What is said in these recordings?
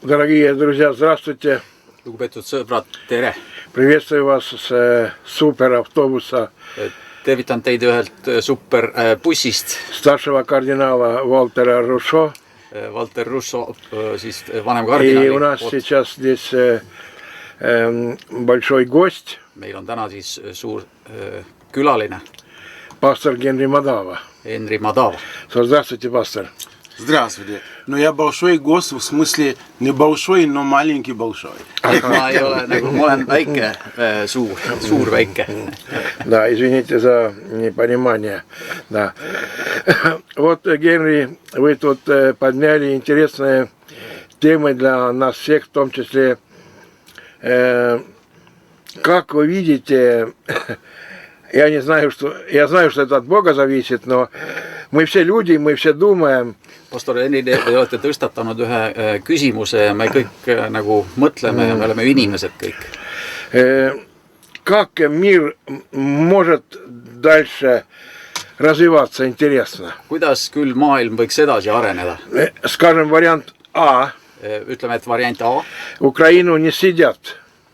Дорогие друзья, здравствуйте. Lugupeetud sõbrad, tere! Приветствую вас с суперавтобуса Tervitan teid ühelt superbussist. старшего кардинала Валтера Руссо. Valter Russo, siis vanem И kardinali. у нас сейчас здесь большой гость, Meil on täna siis suur külaline, пастор Генри Мадава. Henri Madava. Здравствуйте, пастор. Здравствуйте. Но я большой гость, в смысле не большой, но маленький большой. Ma ei ole nagu, ma olen väike, suur väike. Да, извините за непонимание. Да. Вот, Генри, вы тут подняли интересные темы для нас всех, в том числе, как вы видите, я знаю, что это от Бога зависит, но мы все люди, мы все думаем. Pastor Henri, te olete tõstatanud ühe küsimuse ja me kõik nagu mõtleme ja me oleme inimesed kõik. Как мир может дальше развиваться, интересно? Kuidas küll maailm võiks edasi areneda? Скажем, вариант А. Ütleme, et variant A, Украину не съедят.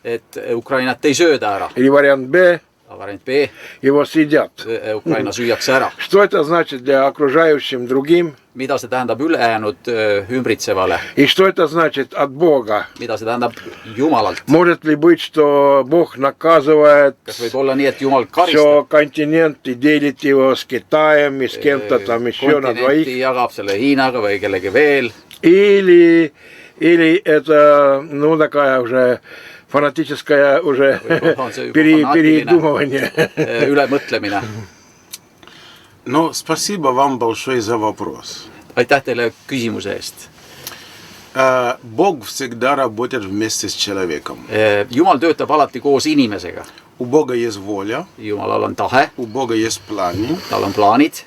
et Ukrainat ei sööda ära. Или вариант Б. Variant B, Его съедят. Ukraina süüakse ära. Что это значит для окружающим другим? Mida see tähendab ülejäänud ümbritsevale? И что это значит от Бога? Mida see tähendab Jumalalt? Может ли быть, что Бог наказывает Kas võib olla nii, et Jumal все karistab? континент и делит его с Китаем и с кем-то там еще на двоих? Kontinenti jagab selle Hiinaga või kellegi veel? Или это, ну, такая уже фанатическое уже передумывание. Ülemõtlemine. Но спасибо вам большое за вопрос. Aitäh teile küsimuse eest. Бог всегда работает вместе с человеком. Jumal töötab alati koos inimesega. У Бога есть воля, Jumalal on tahe, у Бога есть планы, tal on plaanid,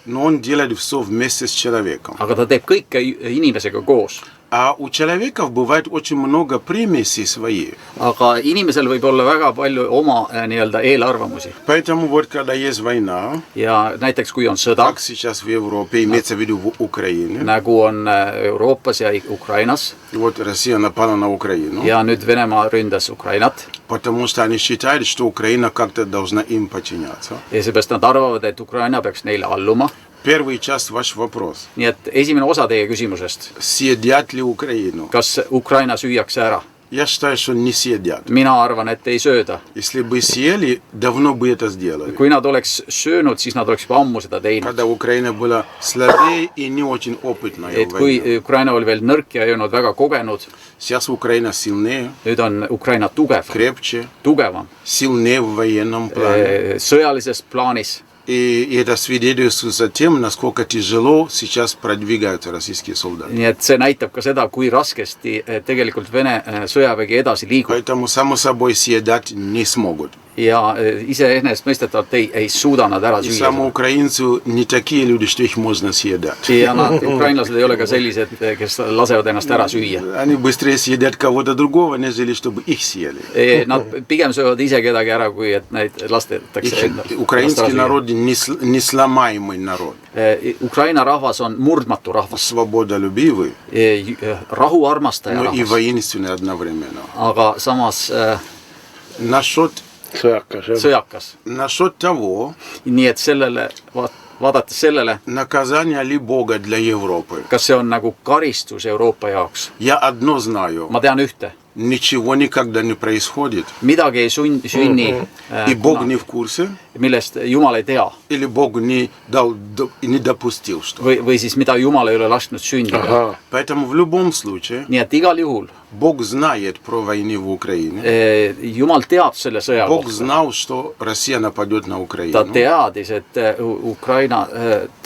но Он делает все вместе с человеком. aga ta teeb kõike inimesega koos. А у человеков бывает очень много примесей своих. Aga inimesel võib olla väga palju oma nii-öelda eelarvamusi. Поэтому вот когда есть война, Ja näiteks kui on sõda, как сейчас в Европе, имеется в виду в Украине, nagu on Euroopas ja Ukrainas, вот Россия напала на Украину, ja nüüd Venemaa ründas Ukrainat, потому что они считают, что Украина как-то должна им подчиняться. ja seepärast nad arvavad, et Ukraina peaks neile alluma. Первый часть ваш вопрос. Nii et esimene osa teie küsimusest, Съедят ли Украину? kas Ukraina süüakse ära? Я считаю, что не съедят. Mina arvan, et ei sööda. Если бы съели, давно бы это сделали. Kui nad oleks söönud, siis nad oleks juba ammu seda teinud. Когда Украина была слабее и не очень опытная Et в kui войне. Ukraina oli veel nõrk ja ei olnud väga kogenud, Сейчас Украина сильнее, nüüd on Ukraina крепче, tugevam сильнее в военном плане. sõjalises plaanis. И это свидетельствует тем, насколько тяжело сейчас продвигаются российские солдаты. Nii et see näitab ka seda, kui raskesti tegelikult Vene sõjavägi edasi liigub. Поэтому, само собой, съедать не смогут. Ja iseenesest mõistetavalt ei suuda nad ära И süüa. сами украинцы не такие люди, что их можно съедать. Ja nad, ukrainlased ei ole ka sellised, kes lasevad ennast ära süüa. Они быстрее съедят кого-то другого, нежели чтобы их съели. Nad pigem söövad ise kedagi ära, kui et neid lastetakse. Украинский народ несломаемый народ. Ukraina rahvas on murdmatu rahvas. Свободолюбивый, Rahuarmastaja но и rahvas. воинственный одновременно. Aga samas sõjakas. Насчет того, Nii et sellele, vaadates sellele, наказание ли Бога для Европы. kas see on nagu karistus Euroopa jaoks? Я одно знаю. Ma tean ühte. Ничего никогда не происходит. Midagi ei sünni, И Бог не в курсе, millest Jumal ei tea. или Бог не допустил что. Või siis mida Jumal ei ole lasknud sündida. Поэтому в любом случае Nii et igal juhul Бог знает про войну в Украине. Jumal teab selle sõja Бог kohta. знал, что Россия нападет на Ta Украину. teadis, et Ukraina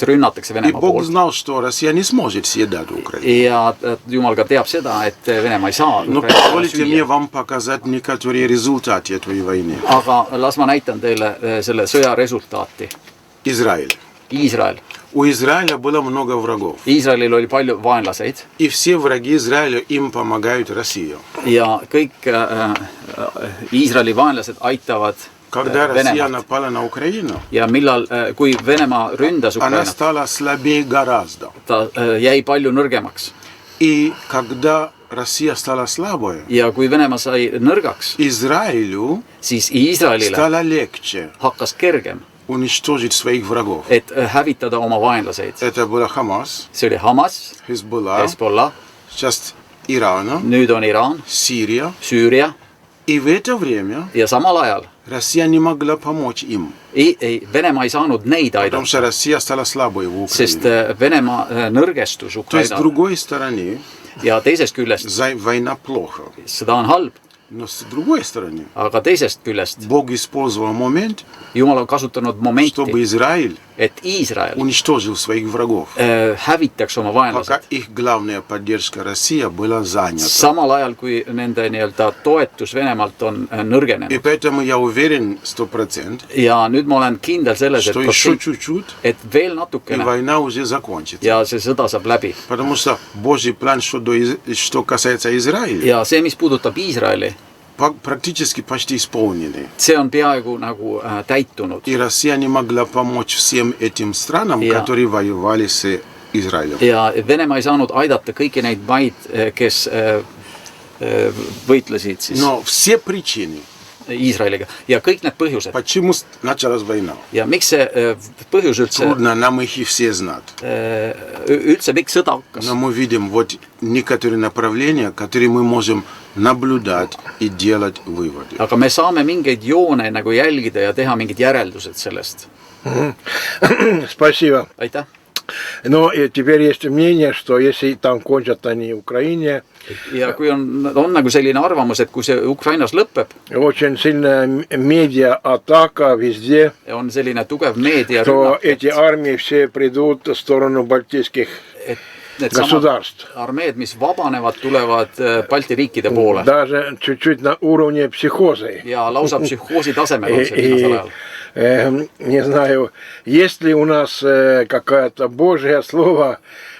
rünnatakse И Venemaa Бог poolt. знал, что Россия не сможет съедать Украину. Ja Jumal ka teab seda, et Venemaa ei saa Но Ukraina позвольте мне süüa. вам показать некоторые результаты этой войны. Aga las ma näitan teile selle sõja resultaati. Израиль. Iisrael. У Израиля было много врагов. Iisraelil oli palju vaenlaseid И все враги Израиля им помогают Россия. ja kõik Iisraeli vaenlased aitavad Когда Россия Venemaalt. напала на Украину, Ja millal, kui Venemaa ründas она Ukrainat, стала слабее гораздо. ta jäi palju nõrgemaks. И когда Россия стала слабой, ja kui Venemaa sai nõrgaks, Израилю siis Iisraelile стало легче hakkas kergem, уничтожить своих врагов. et hävitada oma vaenlaseid. Это было Хамас, See oli Hamas, Хезболла, Hezbollah, часть Ирана, nüüd on Iraan, Сирия. Süüria И в это время ja samal ajal Россия не могла помочь им, Venemaa ei saanud neid потому aidata, что Россия стала слабой в sest Украине. Venemaa nõrgestus То есть, с Ukrainal другой стороны, ja teisest küljest война плохо. sõda on halb, Но с другой стороны, aga teisest küljest Бог использовал момент, Jumal on kasutanud чтобы momenti, Израиль et Iisrael уничтожил своих врагов. hävitaks oma Пока vaenlased. их главная поддержка Россия была занята. Samal ajal, kui nende nii-öelda toetus Venemaalt on И nõrgenenud. поэтому я уверен 100%, Ja nüüd ma olen kindel selles, что еще чуть-чуть, et veel и natukene война уже закончится. ja see sõda saab läbi. Потому что Божий план, что касается Израиля, Ja see, mis puudutab Iisraeli, практически почти исполнены. see on peaaegu nagu täitunud. И Россия не могла помочь всем этим странам, Ja. которые воевали с Израилем. Ja Venemaa ei saanud aidata kõiki neid maid, kes võitlesid siis Но все причины, Iisraeliga ja kõik need põhjused. почему началась война, Ja miks see põhjus üldse, трудно нам их и все знать. üldse miks sõda hakkas? Но мы видим вот некоторые направления, которые мы можем наблюдать и делать выводы. Aga me saame mingeid joone nagu jälgida ja teha mingid järeldused sellest. Спасибо. Aitäh! Но и теперь есть мнение, что если там кончат они в Украине, Ja kui on nagu selline arvamus, et kui see Ukrainas lõpeb, очень сильная медиа-атака везде, on selline tugev meedia то эти армии все придут в сторону балтийских et need государств. armeed, mis vabanevad, tulevad Balti riikide poole. Даже чуть-чуть на уровне психозы. Ja lausa psühhoosi tasemel on see viimasel ajal. Не знаю, есть ли у нас какое-то Божье слово,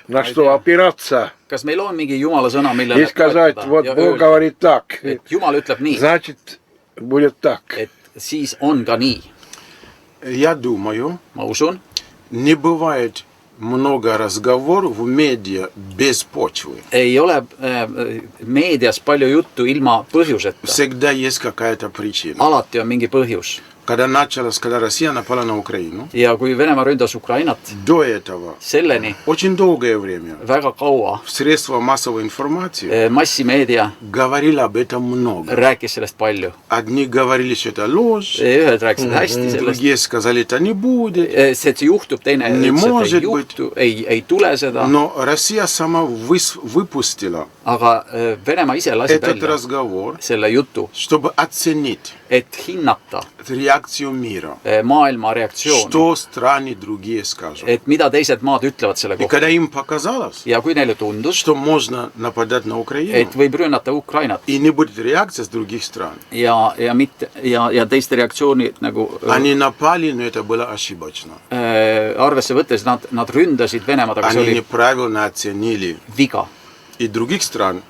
на что опираться Kas meil on mingi Jumala sõna, millele и сказать, вот ja Бог öelda, говорит так, et Jumal ütleb nii, значит, будет так. et siis on ka nii. Я думаю, Ma usun, не бывает много разговоров в медиа без почвы. ei ole meedias palju juttu ilma põhjuseta. Всегда есть какая-то причина. Alati on mingi põhjus. Когда Россия напала на Украину, Ja kui Venemaa ründas Ukrainat, до этого selleni очень долгое время väga kaua средства массовой информации massimeedia говорили об этом много. rääkis sellest palju. Одни говорили, что это ложь, Ühed rääkisid hästi sellest, другие сказали, это не будет. see juhtub, teine Не ütles, et может ei juhtu, ei tule seda, Но Россия сама выпустила aga Venemaa ise lasi этот välja разговор, selle jutu, чтобы оценить et hinnata реакцию мира, maailma reaktsiooni, что страны другие скажут. et mida teised maad ütlevad selle И kohta. когда им показалось, Ja kui neile tundus, что можно нападать на Украину, et võib rünnata Ukrainat и не будет реакции с других стран, ja teiste reaktsioonid nagu они напали, но это было ошибочно. arvesse võttes, nad ründasid Venemaad, aga see Они oli неправильно оценили viga. и других стран,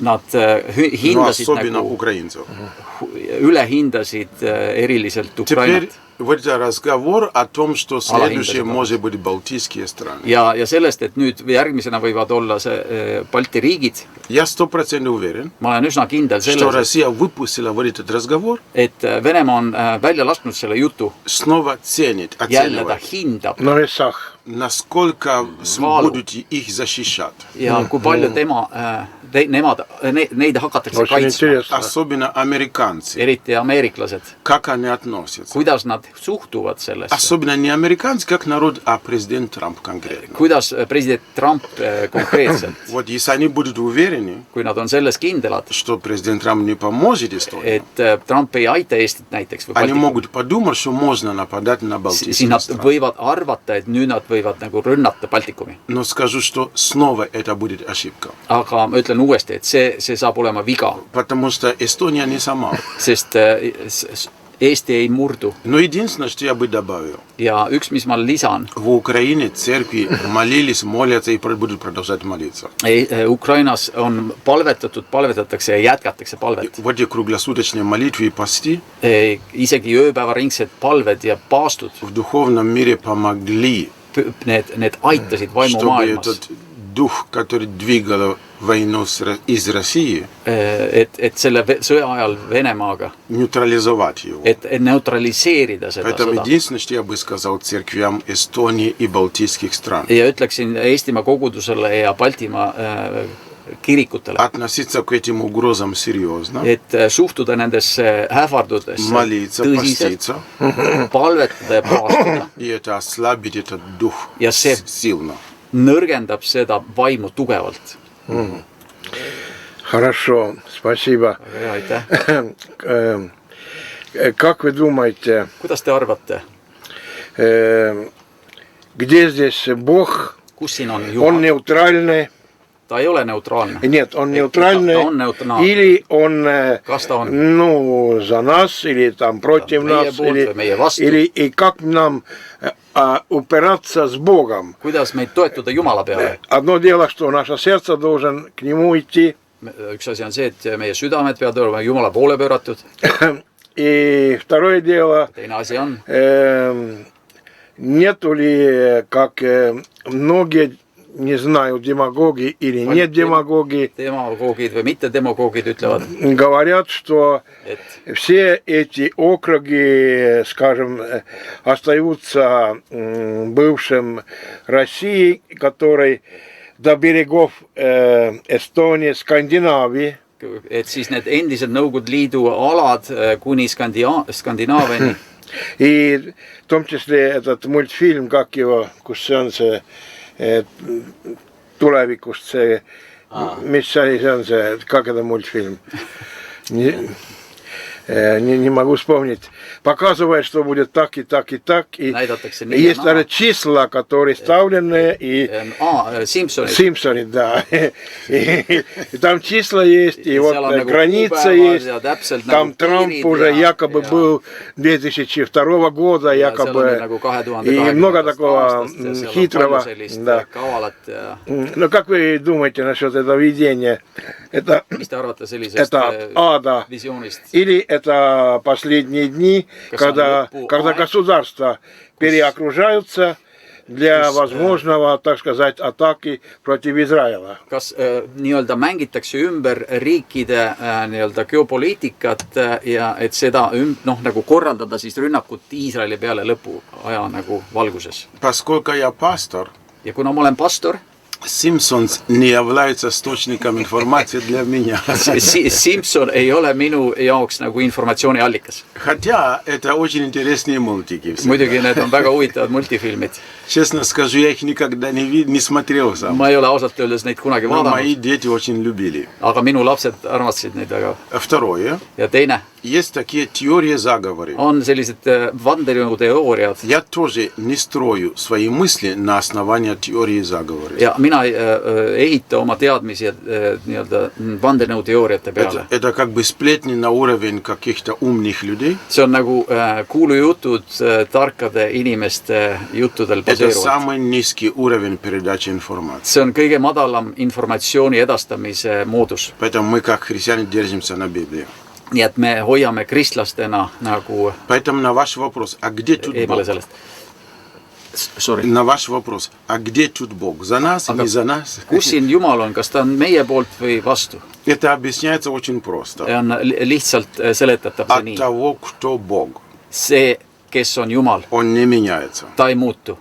Nad но hindasid особенно nagu, украинцев. üle hindasid eriliselt Теперь Ukrainat. вот это разговор о том, что следующее Аллахи, может быть Балтийские страны. Ja sellest, et nüüd järgmisena võivad olla see Balti riigid, Я 100% уверен, ma olen üsna kindel что selles, Россия выпустила вот этот разговор, et Venemaa on välja lasknud selle jutu, снова ценит, jälle ta оценивает, hindab На весах. насколько Валу. будут их защищать. ja kui palju neid hakatakse Очень kaitsma, интересно. Особенно американцы. eriti ameeriklased, Как они относятся. kuidas nad suhtuvad sellesse, Особенно не американцы, как народ, а президент Трамп конкретно. kuidas president Trump konkreetselt, Вот если они будут уверены, kui nad on selles kindlad, что президент Трамп не поможет Эстонии, et Trump ei aita Eestit näiteks või они Baltikumit, могут подумать, что можно нападать на siis Балтийские nad страны. võivad arvata, et nüüd nad võivad nagu rünnata Baltikumi. Но скажу, что снова это будет ошибка. Aga ma ütlen uuesti, et see saab olema viga, Потому что Эстония не сама. sest Eesti ei murdu. Но единственное, что я бы добавил. Ja üks, mis ma lisan, В Украине церкви молились, молятся и будут продолжать молиться. Ukrainas on palvetatud, palvetatakse ja jätkatakse palvet. В эти круглосуточные молитвы и посты Isegi ööpäevaringsed palved ja paastud, в духовном мире помогли, need aitasid чтобы vaimumaailmas, этот дух, который двигал войну из России, et selle sõja ajal Venemaaga, нейтрализовать его. et neutraliseerida seda Поэтому sõda. единственное, что я бы сказал церквям Эстонии и Балтийских стран, Ja ütleksin Eestimaa kogudusele ja Baltimaa kirikutele, относиться к этим угрозам серьезно, et suhtuda nendesse ähvardudesse молиться, tõsiselt, поститься, palvetada ja paastada. и это ослабит этот дух Ja see сильно. nõrgendab seda vaimu tugevalt. Хорошо, спасибо. Väga hea, aitäh. Как вы думаете, Kuidas te arvate, где здесь Бог? kus siin on Он Jumal? нейтральный? Ta ei ole neutraalne. Нет, он Ta нейтральный. on neutraalne. Или он, Kas ta on ну, за нас, или там против meie нас, poolt või meie vastu? или и как нам упираться с Богом? Kuidas meid toetuda Jumala peale? Одно дело, что наше сердце должен к Нему идти, Üks asi on see, et meie südamed peavad olema Jumala poole pööratud. и второе дело, Teine asi on, нету ли, как многие, не знаю, демагоги или нет демагоги, demagoogid või mitte demagoogid ütlevad, говорят, что et все эти округи, скажем, остаются бывшим Россией, которой до берегов Эстонии, Скандинавии. et siis need endised Nõukogude Liidu alad kuni Skandinaaviani, И в том числе этот мультфильм, как его, kus see on see tulevikust see, mis see on see, как это мультфильм? Не могу вспомнить. Показывает, что будет так и так и так. И näidatakse nii есть ja даже naa. числа, которые вставлены, и Simsonid. Симпсоны, да. И там числа есть, и вот seal on nagu граница kuupäevad есть. ja täpselt Там nagu Трамп piirid уже ja- якобы ja- был 2002 года, ja seal on якобы. nagu 2020 И много такого aastast ja seal on хитрого. palju sellist Да. kavalat ja Ну, как вы думаете насчет этого видения? Это mis te arvate sellisest ада. visioonist? Или это последние дни, Kas когда on lõpuaeg? государства переокружаются для возможного, так сказать, атаки против Израиля? Kas nii-öelda mängitakse ümber riikide nii-öelda geopoliitikat ja et seda nagu korraldada siis rünnakut Iisraeli peale lõpuaja nagu valguses? Поскольку я пастор, Ja kuna ma olen pastor, Симпсонс не является источником информации для меня. Simson ei ole minu jaoks nagu informatsiooniallikas. Хотя это очень интересные мультики. Muidugi need on väga huvitavad multifilmid. Честно скажу, я их никогда не смотрел сам. Ma ei ole ausalt öeldes neid kunagi Но мои vaadanud, дети очень любили. aga minu lapsed armastasid neid väga. Второе. Ja teine Есть такие теории заговоры. on sellised vandenõuteooriad. Я тоже не строю свои мысли на основании теории заговора. Ja mina ei ehita oma teadmisi nii-öelda vandenõuteooriate peale. Это как бы сплетни на уровень каких-то умных людей. See on nagu kuulujutud tarkade inimeste juttudel Это baseeruvad. самый низкий уровень передачи информации. See on kõige madalam informatsiooni edastamise moodus. Поэтому мы, как христиане, держимся на Библии. Nii et me hoiame kristlastena nagu Поэтому на ваш вопрос, а где тут eemale Бог? sellest. Sorry. На ваш вопрос, а где тут Бог? За нас, не за нас? Kus siin Jumal on, kas ta on meie poolt või vastu? Это объясняется очень просто. Ja on lihtsalt seletatav see От nii. того, кто Бог. See, kes on Jumal, Он не меняется. ta ei muutu.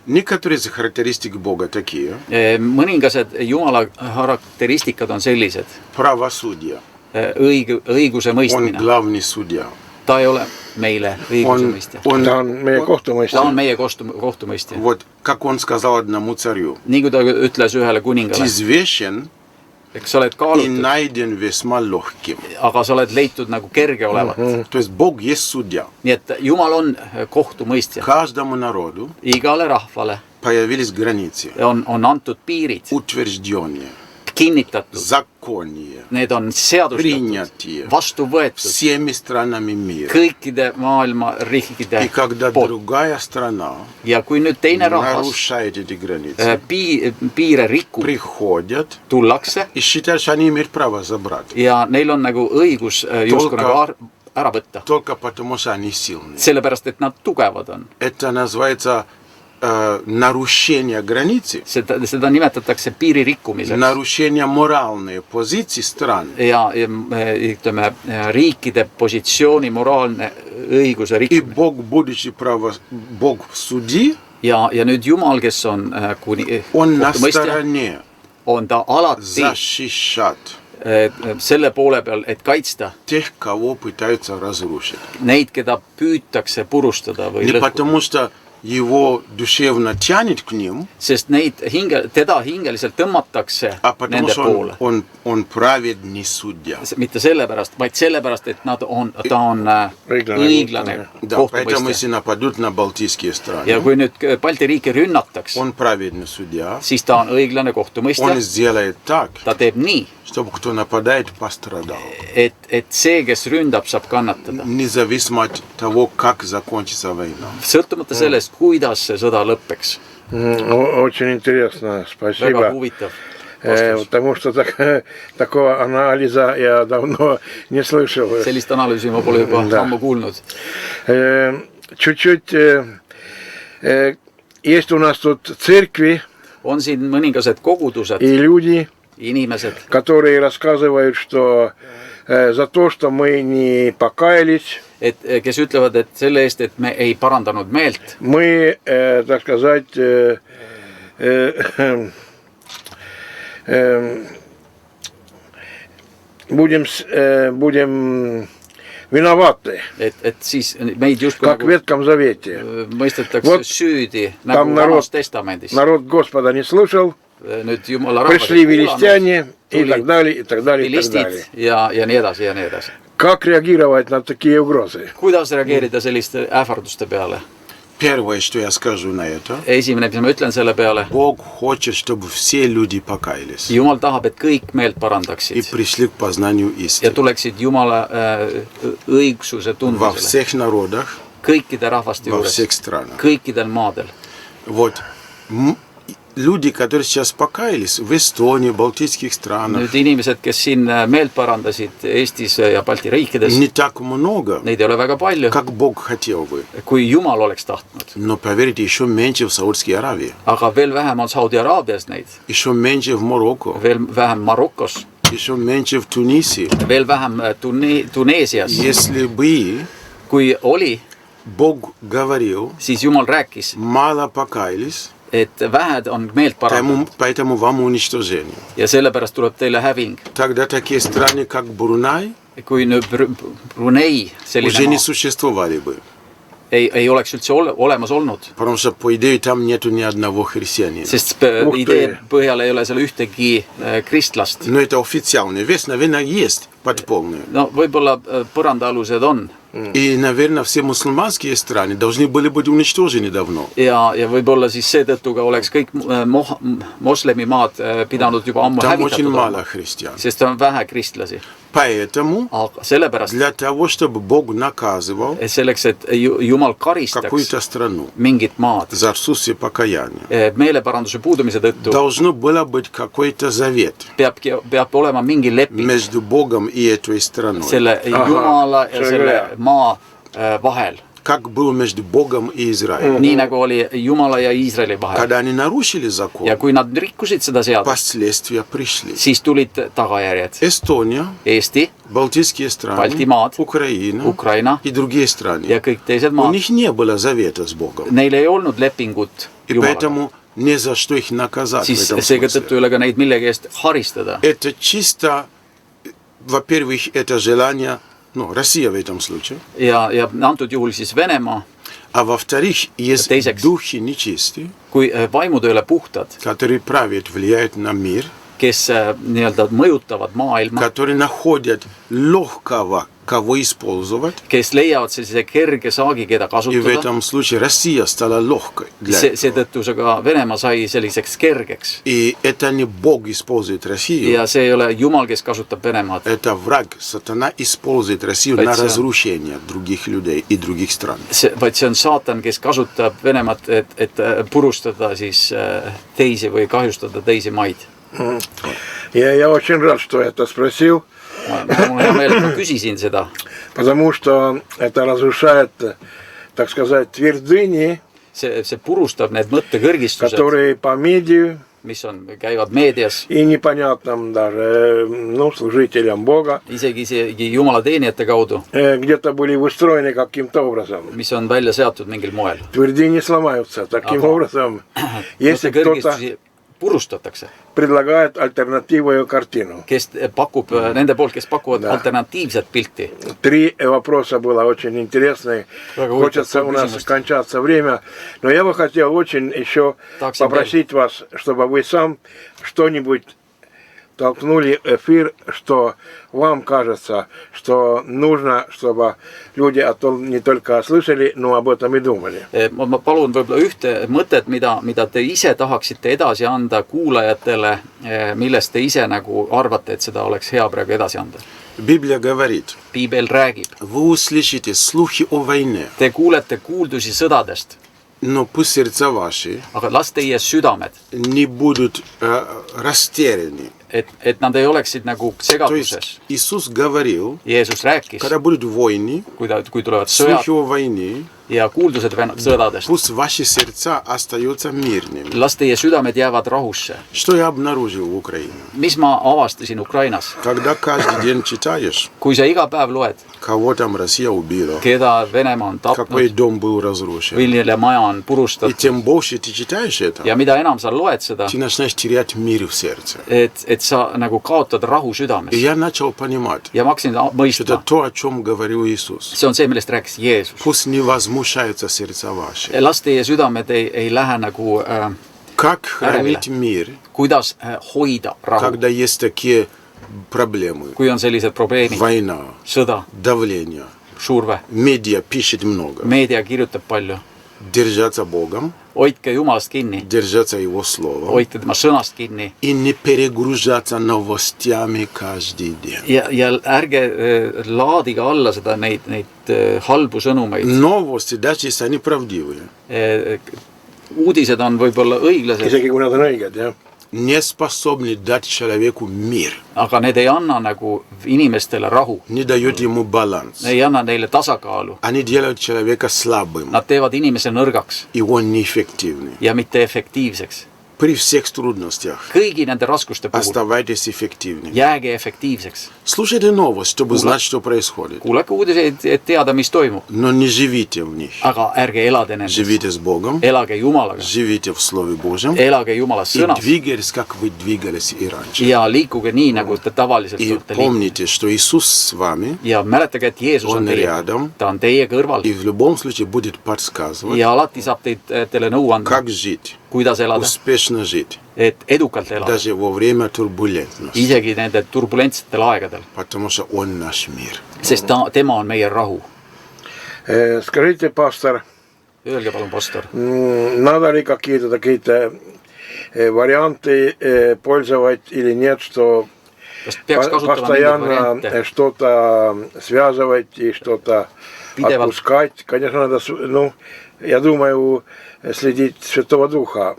Некоторые из характеристик Бога такие. Mõningased Jumala karakteristikad on sellised. Правосудие. Õiguse Он mõistmine. главный судья. Ta ei ole meile õiguse mõistja. Ta on meie Ta on kohtumõistja. meie kohtumõistja. Вот как он сказал одному царю. Nii kui ta ütles ühele Ты kuningale, взвешен eks sa oled и kaalutud, найден весьма легким. aga sa oled leitud nagu kerge olevat. То есть Бог есть судья. Nii et Jumal on kohtumõistja. Каждому народу Igale rahvale появились границы, on antud piirid, утвержденные, kinnitatud. законные, Need on seadustatud, принятые vastu võetud всеми странами мира. kõikide maailma riikide И когда poolt. другая страна Ja kui nüüd teine rahvas нарушает эти границы, piire rikub, приходят tullakse и считают, что они имеют право забрать. ja neil on nagu õigus justkui nagu ära võtta. Только потому, что они сильные. Sellepärast, et nad tugevad on. Это называется нарушения границы, seda nimetatakse piiririkkumiseks. нарушения моральной позиции стран Ja ütleme, riikide positsiooni moraalne õiguse и rikkumine. Бог, будучи Бог в суде, Ja nüüd Jumal, kes on kuni он на kohtumõistja, стороне on ta alati защищать selle poole peal, et kaitsta тех, кого пытаются разрушить. neid, keda püütakse purustada või Не lõhkuda. потому что его душевно тянет к ним, Sest teda hingeliselt tõmmatakse а потому nende что poole. он праведный судья. Mitte sellepärast, vaid sellepärast, et ta on õiglane Да, поэтому kohtumõistja. если нападут на Балтийские страны, Ja kui nüüd Balti riiki rünnataks, он праведный судья, siis ta on õiglane kohtumõistja. он сделает так, Ta teeb nii, чтобы кто нападает, пострадал. et see, kes ründab, saab kannatada. Независимо от того, как закончится война. Sõltumata sellest, kuidas see sõda lõppeks. Очень интересно, Väga спасибо. huvitav vastus. Потому что такого анализа я давно не слышал. Sellist analüüsi ma pole juba Да. ammu kuulnud. Чуть-чуть есть у нас тут церкви On siin mõningased kogudused, и люди, inimesed, которые рассказывают, что за то, что мы не покаялись, kes ütlevad, et selle eest, et me ei parandanud meelt, мы, так сказать, будем виноваты, et siis meid justkui как в Ветхом Завете. mõistetakse Vot, süüdi там nagu народ- Vanas Testamendis. Народ Господа не слышал, Nüüd Jumala rahvas пришли филистяне и так далее, и так далее, и так далее. filistid ja nii edasi ja nii edasi. Как реагировать на такие угрозы? Kuidas reageerida selliste ähvarduste peale? Первое, что я скажу на это, Esimene, mis ma ütlen selle peale, Бог хочет, чтобы все люди покаялись Jumal tahab, et kõik meelt и parandaksid пришли к познанию ja истины. tuleksid Jumala õigsuse Во tundmisele всех народах, kõikide rahvaste во juures, всех странах. kõikidel maadel. Вот люди, которые сейчас покаялись в Эстонии, в Балтийских странах, Nüüd inimesed, kes siin meelt parandasid Eestis ja Balti riikides, не так много, neid ei ole väga palju, как Бог хотел бы. kui Jumal oleks tahtnud. Но поверьте, еще меньше в Саудовской Аравии, Aga veel vähem on Saudi Araabias neid, еще меньше в Марокко, veel vähem Marokos, еще меньше в Тунисе. veel vähem Tuneesias. Если бы Kui oli, Бог говорил, siis Jumal rääkis, мало покаялись, et vähed on meelt parandanud поэтому вам уничтожение. ja sellepärast tuleb teile häving. Тогда такие страны, как Бруней, Kui nüüd Brunei selline уже не maa существовали бы. ei oleks üldse olemas olnud, Потому что, по идее, там нету ни одного христианина. sest Ух ты. idee põhjal ei ole seal ühtegi kristlast. Но это официальная вещь, наверное, есть подпольная. No võib-olla põrandaalused on И, наверное, все мусульманские страны должны были быть уничтожены давно. ja võib-olla siis seetõttu ka oleks kõik moslemimaad pidanud juba ammu Там очень hävitatud мало olema, христиан. sest on vähe kristlasi. Поэтому Aga sellepärast, для того, чтобы Бог наказывал et selleks, et Jumal karistaks какую-то страну mingit maad за отсутствие покаяния, meeleparanduse puudumise tõttu, должно было быть какой-то завет peab olema mingi leping между Богом и этой страной. selle Ahah, Jumala ja see on selle hea. maa vahel. Как было между Богом и Израилем. Nii nagu oli Jumala ja Iisraeli vahel. Когда они нарушили закон, Ja kui nad rikkusid seda seadust, последствия пришли. siis tulid tagajärjed. Эстония, Eesti, Балтийские страны, Балтимаат, Украина Ukraina и другие страны. ja kõik teised У maad, них не было завета с Богом. neil ei olnud lepingut И Jumalaga. поэтому не за что их наказать в Siis этом seega смысле. tõttu ei ole ka neid millegi eest haristada. Это чисто, во-первых, это желание, Россия в этом случае, Ja antud juhul siis Venemaa, а во-вторых, есть Teiseks. духи нечистые, kui vaimud ei ole puhtad, которые правят, влияют на мир, kes nii-öelda mõjutavad maailma, которые находят легкого, кого использовать. kes leiavad sellise kerge saagi, keda И в kasutada. этом случае Россия стала легкой для этого. Seetõttu see ka Venemaa sai selliseks kergeks. И это не Бог использует Россию, Ja see ei ole Jumal, kes kasutab Venemaad, это враг, сатана использует Россию Vaid на see on- разрушение других людей и других стран. vaid see on saatan, kes kasutab Venemaad, et purustada siis teisi või kahjustada teisi maid. Я очень рад, что это спросил, Mul on hea meel, et ma küsisin seda, потому что это разрушает, так сказать, твердыни see purustab need mõttekõrgistused, которые по медиа mis käivad meedias, и непонятным даже, ну, служителям Бога, isegi Jumala teenijate kaudu, где-то были устроены каким-то образом. mis on välja seatud mingil moel. Тверди не сломаются. Таким образом, если кто-то Mõttekõrgistusi purustatakse, предлагает альтернативную картину. kes pakub, nende poolt, kes pakuvad alternatiivset pilti. 3 вопроса было очень интересные. Väga Хочется huvitav у нас küsimust. кончаться время. Но я бы хотел очень еще Tahaksin попросить вас, чтобы вы сам что-нибудь толкнули эфир, что вам кажется, что нужно, чтобы люди о том не только слышали, но об этом и думали. Ma palun võib-olla ühte mõtet, mida te ise tahaksite edasi anda kuulajatele, millest te ise nagu arvate, et seda oleks hea praegu edasi anda. Библия говорит, Piibel räägib, вы услышите слухи о войне, te kuulete kuuldusi sõdadest, но пусть сердца ваши aga las teie südamed, не будут растеряны. et nad ei oleksid nagu То segaduses. есть Иисус говорил, Jeesus rääkis, когда будут войны, kui tulevad sõjad слухи о войне, ja kuuldused sõdadest, пусть ваши сердца остаются мирными. las teie südamed jäävad rahusse. Что я обнаружил в Украине? Mis ma avastasin Ukrainas? Когда каждый день читаешь, Kui sa iga päev loed, кого там Россия убила, keda Venemaa on какой tapnud, дом был разрушен, mille maja on и purustatud тем больше ты читаешь это, ja mida enam sa loed seda, ты начинаешь терять мир в сердце. et sa nagu kaotad rahu südames. И я начал понимать, Ja ma hakkasin что mõistma, это то, о чем говорил Иисус. see on see, millest rääkis Jeesus. Пусть не возмущаются сердца ваши. Las teie südamed ei lähe nagu, Как хранить мир, kuidas hoida rahu, когда есть такие проблемы? kui on sellised probleemid, Война, sõda, давление. surve, Медиа пишет много. meedia kirjutab palju. Держаться Богом, Hoidke Jumalast kinni, держаться Его Словом. hoidke tema sõnast kinni И не перегружаться новостями каждый день. ja ärge laadige alla seda neid halbu sõnumeid. Новости, даже если они правдивые, Uudised on võib-olla õiglased, Isegi kui nad on õiged, jah. не способны дать человеку мир, aga need ei anna nagu inimestele rahu, не дают ему баланс. ei anna neile tasakaalu. Они делают человека слабым, Nad teevad inimese nõrgaks и он неэффективный. ja mitte efektiivseks. При всех трудностях Kõigi nende raskuste puhul оставайтесь эффективными. jääge efektiivseks. Слушайте новость, чтобы знать, что происходит. Kuulake uudiseid, et teada, mis toimub. Но не живите в них. Aga ärge elage nendes. Живите с Богом, Elage Jumalaga. живите в Слове Божьем Elage Jumala и sõnas. двигайтесь, как вы двигались и раньше. Ja liikuge nii, nagu te tavaliselt И olete liikunud. помните, что Иисус с вами, Ja mäletage, et Jeesus on Он teie. рядом, Ta on teie kõrval. и в любом случае будет подсказывать, Ja alati saab teile nõu anda, как жить, kuidas elada, успешно жить, et edukalt elada. даже во время турбулентности, Isegi nende turbulentsetel aegadel. потому что Он наш мир. Sest tema on meie rahu. Скажите, пастор, Öelge palun, pastor, надо ли какие-то варианты пользовать или нет, что kas peaks kasutama mingeid постоянно variante? что-то связывать и что-то Пидевал. отпускать? Конечно, надо, ну, я думаю, следить Святого Духа.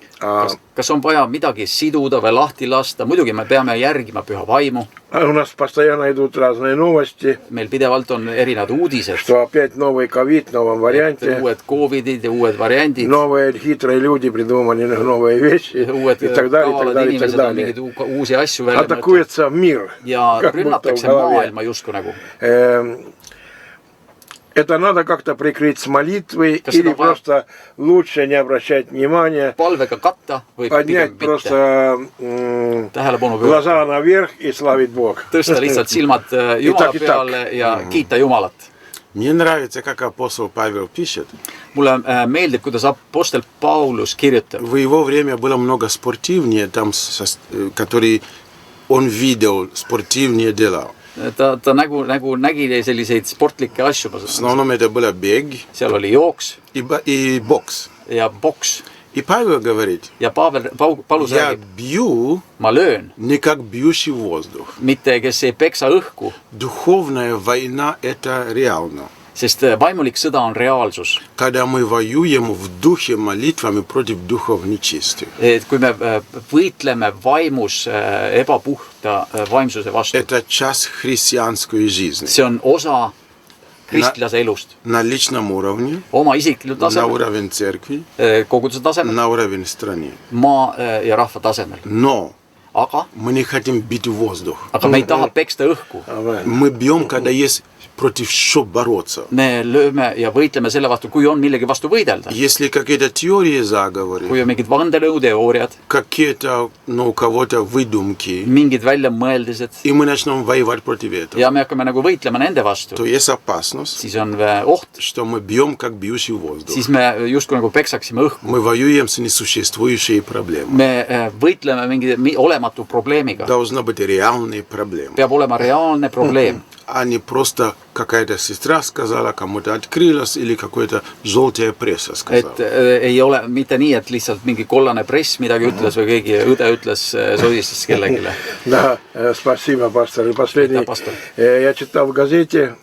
Kas on vaja midagi siduda või lahti lasta? Muidugi me peame järgima püha vaimu. У нас постоянно идут разные новости, Meil pidevalt on erinevad uudised, что опять новый ковид в новом варианте. uued Covidid ja uued variandid, Новые хитрые люди придумали новые вещи uued и так далее, и так tavalad далее, и так inimesed on далее. mingeid uusi asju välja mõtlenud. Атакуется мир. Ja как будто в rünnatakse голове. maailma justkui nagu. Это надо как-то прикрыть с молитвой Kas или seda vaja- просто лучше не обращать внимания, Palvega katta või поднять pigem mitte. просто Tähelepanu глаза наверх и славить Бога. tõsta lihtsalt silmad Jumala tak, i tak. peale ja kiita Jumalat. Мне нравится, как апостол Павел пишет. Mulle meeldib, kuidas apostel Paulus kirjutab. В его время было много спортивнее, там, которые он видел, спортивные дела. Ta nägi selliseid sportlikke asju. В основном это было бег Seal oli jooks и бокс. ja boks. И Павел говорит, Ja Paulus я räägib, бью ma löön, не как бьющий воздух. mitte kes ei peksa õhku, Духовная война – это реально. sest vaimulik sõda on reaalsus. Когда мы воюем в духе молитвами против духов нечистых. Et kui me võitleme vaimus ebapuhta vaimsuse vastu, Это часть христианской жизни. see on osa kristlase elust. на личном уровне, Oma isiklikul на tasemel, уровень церкви, koguduse tasemel, на уровень страны. maa ja rahva tasemel. Но Aga мы не хотим бить воздух. me ei taha peksta õhku. Мы бьем, когда есть против что бороться. Me lööme ja võitleme selle vastu, kui on millegi vastu võidelda. Если какие-то теории заговоры, Kui on mingid vandenõuteooriad, какие-то, ну, у кого-то выдумки, mingid väljamõeldised и мы начнем воевать против этого, ja me hakkame nagu võitlema nende vastu, то есть опасность, siis on oht, что мы бьем, как бьющий воздух. siis me justkui nagu peksaksime õhku. Мы воюем с несуществующей проблемой. Me võitleme mingi olematu probleemiga. Должна быть реальная проблема. Peab olema reaalne probleem. А не просто какая-то сестра сказала, кому-то открылась, или какая-то желтая пресса сказала. Et ei ole mitte nii, et lihtsalt mingi kollane press midagi ütles või keegi õde ütles, sodistas kellegile. Да, спасибо, пастор. И последний. Да, пастор. Я читал в газете,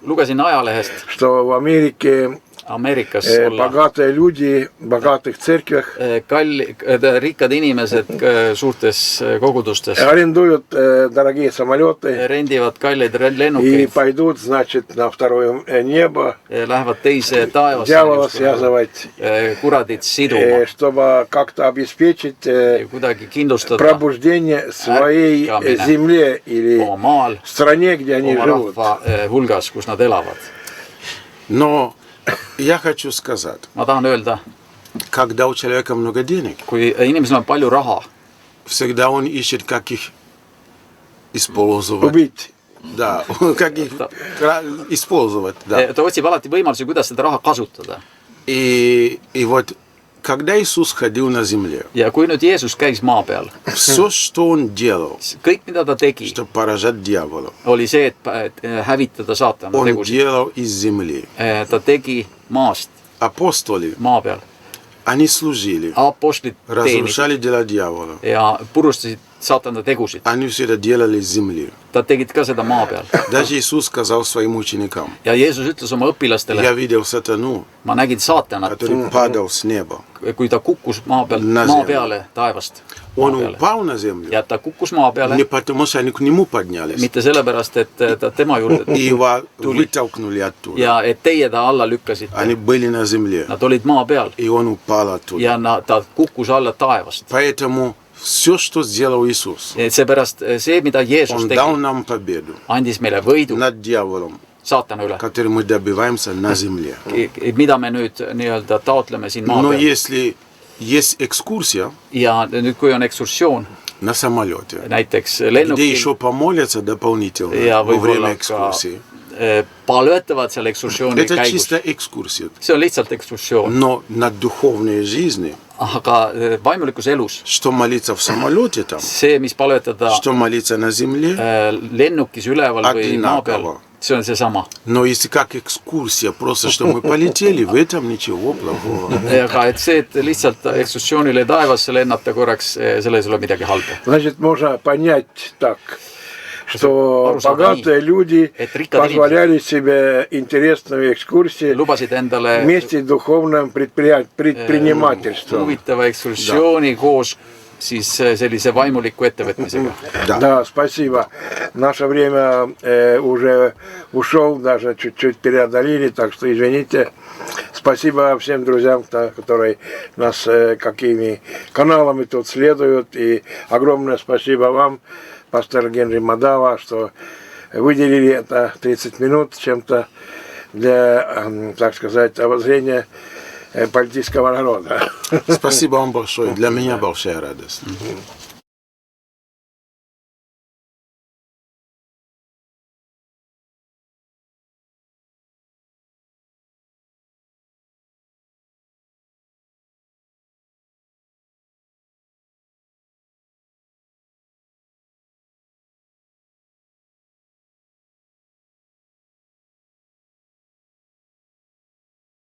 Lugesin ajalehest что в Америке Ameerikas богатые люди в богатых церквях rikkad inimesed suurtes kogudustes арендуют дорогие самолеты rendivad kalleid и lennukeid, пойдут, значит, на второе небо lähevad teise taevasse, дьявола связывать, kuradit siduma чтобы как-то обеспечить ja kuidagi kindlustada пробуждение своей земле или oma maal, стране, где они oma живут. rahva hulgas, kus nad elavad. Но я хочу сказать, Ma tahan öelda, когда у человека много денег, kui inimesel on palju raha, всегда он ищет, как их использовать. Убить. Да, как их использовать, да. ta otsib alati võimalusi, kuidas seda raha kasutada. И вот, когда Иисус ходил на земле, Ja kui nüüd Jeesus käis maa peal, все, что он делал, kõik, mida ta tegi, чтобы поражать дьявола, oli see, et hävitada saatana он tegusid. делал из земли. Ta tegi maast, Апостоли, maa peal. они служили, Apostlid teenisid разрушали дела дьявола. ja purustasid saatana tegusid. Они все это делали из земли. Ta tegid ka seda maa peal. Даже Иисус сказал своим ученикам, Ja Jeesus ütles oma õpilastele, я видел сатану, ma nägin saatanat, который падал с неба. kui ta kukkus maa peale taevast. Он упал на землю Ja ta kukkus maa peale, не потому, что они к нему поднялись, mitte sellepärast, et ta tema juurde и его вытолкнули оттуда. ja et teie ta alla lükkasite. Они были на земле, Nad olid maa peal и он упал оттуда. ja ta kukkus alla taevast. Поэтому все, что сделал Иисус, Et seepärast see, mida Jeesus он дал tegi, нам победу andis meile võidu над дьяволом, saatana üle, который мы добиваемся на земле. mida me nüüd nii-öelda taotleme siin maa Но peal. если есть экскурсия Ja nüüd, kui on ekskursioon, на самолете, näiteks где lennukil еще помолятся дополнительно ja во время võib-olla ka экскурсии, palvetavad seal ekskursiooni это käigus. чисто экскурсия. See on lihtsalt ekskursioon, Но на духовной жизни, aga vaimulikus elus что молиться в самолете там, see, mis palvetada что молиться на земле, lennukis üleval või maa peal, see on seesama. но если как экскурсия, просто что мы полетели, в этом ничего плохого. Aga et see, et lihtsalt ekskursioonile taevasse lennata korraks, selles ei ole midagi halba. Значит, можно понять так, что богатые люди позволяли себе интересные экскурсии Lubasid endale вместе с духовным предпринимательством. huvitava ekskursiooni koos siis sellise vaimuliku ettevõtmisega. Да, спасибо. Наше время уже ушел, даже чуть-чуть переодолели, так что извините. Спасибо всем друзьям, которые нас какими каналами тут следуют. И огромное спасибо вам, пастор Генри Мадава, что выделили это 30 минут чем-то для, так сказать, обозрения политического народа. Спасибо вам большое. Для меня большая радость.